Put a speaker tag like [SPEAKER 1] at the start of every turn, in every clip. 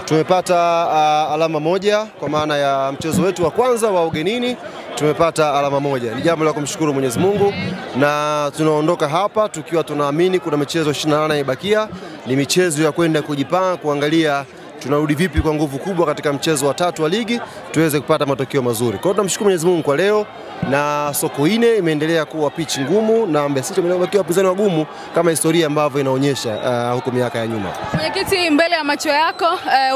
[SPEAKER 1] Tumepata alama moja kwa maana ya mchezo wetu wa kwanza wa ugenini, tumepata alama moja. Ni jambo la kumshukuru Mwenyezi Mungu, na tunaondoka hapa tukiwa tunaamini kuna michezo 28 ibakia. Ni michezo ya kwenda kujipanga, kuangalia tunarudi vipi kwa nguvu kubwa katika mchezo wa tatu wa ligi tuweze kupata matokeo mazuri. Kwa hiyo tunamshukuru Mwenyezi Mungu kwa leo, na Sokoine imeendelea kuwa pitch ngumu na Mbeya City imebaki wapinzani wagumu kama historia ambavyo inaonyesha huko miaka ya nyuma.
[SPEAKER 2] Mwenyekiti, mbele ya macho yako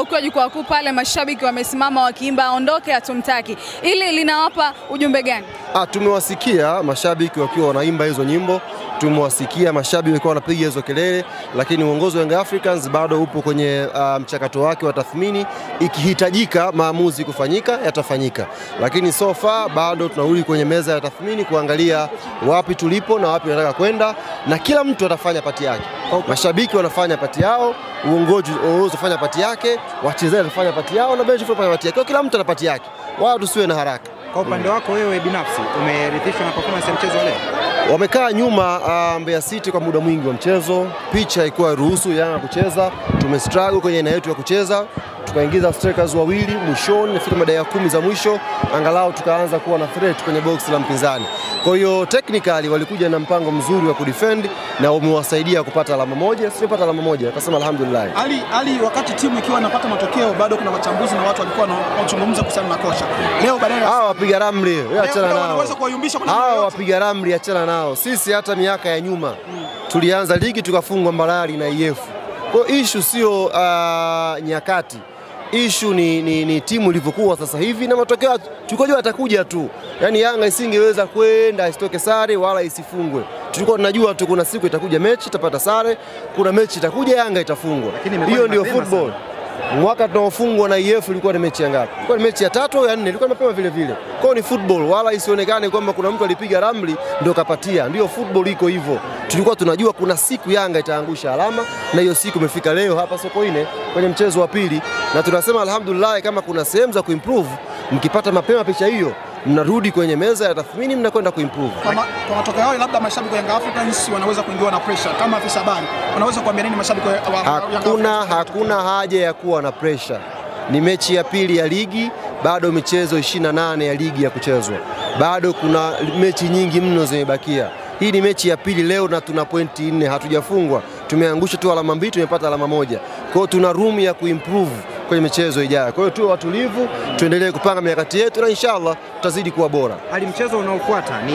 [SPEAKER 2] ukiwa jukwaa kuu pale, mashabiki wamesimama wakiimba aondoke hatumtaki. Ili linawapa ujumbe gani?
[SPEAKER 1] Tumewasikia mashabiki wakiwa wanaimba hizo nyimbo, tumewasikia mashabiki wakiwa wanapiga hizo kelele, lakini uongozi wa Young Africans bado upo kwenye mchakato wake wa tathmini. Ikihitajika maamuzi kufanyika yatafanyika, lakini so far bado tunarudi kwenye meza ya tathmini kuangalia wapi tulipo na wapi tunataka kwenda, na kila mtu atafanya pati yake. Mashabiki wanafanya pati yao, uongozi unafanya pati yake, wachezaji wanafanya pati yao, na benchi wanafanya pati yake. Kila mtu ana pati yake, wao tusiwe na haraka.
[SPEAKER 3] Kwa upande wako wewe binafsi, umeridhishwa na performance ya mchezo leo?
[SPEAKER 1] Wamekaa nyuma Mbeya City kwa muda mwingi wa mchezo, picha haikuwa ruhusu Yanga kucheza, tumestruggle kwenye aina yetu ya kucheza, tukaingiza strikers wawili mwishoni, nafika dakika 10 za mwisho angalau tukaanza kuwa na threat kwenye box la mpinzani. Kwa hiyo technically walikuja na mpango mzuri wa kudefend na umewasaidia kupata alama moja. Sisi tupata alama moja, akasema alhamdulillah.
[SPEAKER 4] Ali wakati timu ikiwa inapata matokeo bado kuna wachambuzi na watu walikuwa wanazungumza kuhusiana na kocha. Leo badala
[SPEAKER 1] hao wapiga ramli, achana nao.
[SPEAKER 4] Wanaweza kuwayumbisha kuna
[SPEAKER 1] hao wapiga ramli, achana nao. Sisi hata miaka ya nyuma tulianza ligi tukafungwa Mbalali na IF. Kwa issue sio nyakati. Issue ni timu ilivyokuwa sasa hivi, na matokeo tukojua atakuja tu. Yaani Yanga isingeweza kwenda isitoke sare wala isifungwe. Tulikuwa tunajua tu kuna siku itakuja mechi itapata sare, kuna mechi itakuja Yanga itafungwa. Hiyo ndio football. Mwaka tunaofungwa na IF ilikuwa ni mechi ya ngapi? Ilikuwa ni mechi ya 3 au ya 4, ilikuwa mapema vile vile. Kwa hiyo ni football, wala isionekane kwamba kuna mtu alipiga ramli ndio kapatia. Ndio football iko hivyo. Tulikuwa tunajua kuna siku Yanga itaangusha alama, na hiyo siku imefika leo hapa Sokoine kwenye mchezo wa pili, na tunasema alhamdulillah, kama kuna sehemu za kuimprove mkipata mapema picha hiyo, mnarudi kwenye meza ya tathmini, mnakwenda kuimprove.
[SPEAKER 4] Kwa matokeo yao labda mashabiki wa Young Africans wanaweza kuingiwa na pressure. Kama afisa habari wanaweza kuambia nini mashabiki wa
[SPEAKER 1] Hakuna haja ya kuwa na pressure. Ni mechi ya pili ya ligi, bado michezo 28 ya ligi ya kuchezwa. Bado kuna mechi nyingi mno zimebakia. Hii ni mechi ya pili leo na tuna pointi 4, hatujafungwa. Tumeangusha tu alama 2, tumepata alama 1. Kwa hiyo tuna room ya kuimprove kwenye michezo ijayo. Kwa hiyo tuwe watulivu, tuendelee kupanga mikakati yetu na inshallah tutazidi kuwa bora.
[SPEAKER 3] Hadi mchezo unaofuata ni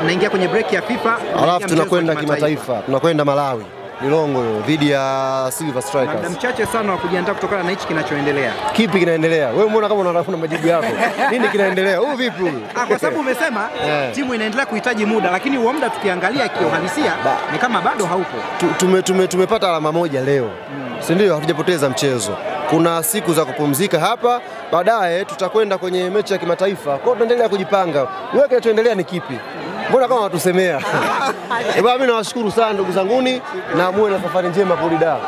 [SPEAKER 3] mnaingia kwenye break ya FIFA,
[SPEAKER 1] alafu tunakwenda kimataifa. Tunakwenda Malawi, Milongo dhidi ya Silver Strikers.
[SPEAKER 3] Muda mchache sana wa kujiandaa kutokana na hichi kinachoendelea.
[SPEAKER 1] Kipi kinaendelea? Wewe umeona kama unataka majibu yako. Nini kinaendelea? Huyu vipi huyu?
[SPEAKER 3] Kwa sababu umesema timu inaendelea kuhitaji muda, lakini huo muda tukiangalia kiuhalisia ni kama bado haupo.
[SPEAKER 1] Tumepata alama moja leo. Si ndio? Hatujapoteza mchezo. Kuna siku za kupumzika hapa, baadaye tutakwenda kwenye mechi ya kimataifa. Kwa hiyo tunaendelea kujipanga. Wewe kinachoendelea ni kipi? Mbona kama watusemea? Mimi nawashukuru sana ndugu zanguni, na muwe na safari njema kurudi Dar.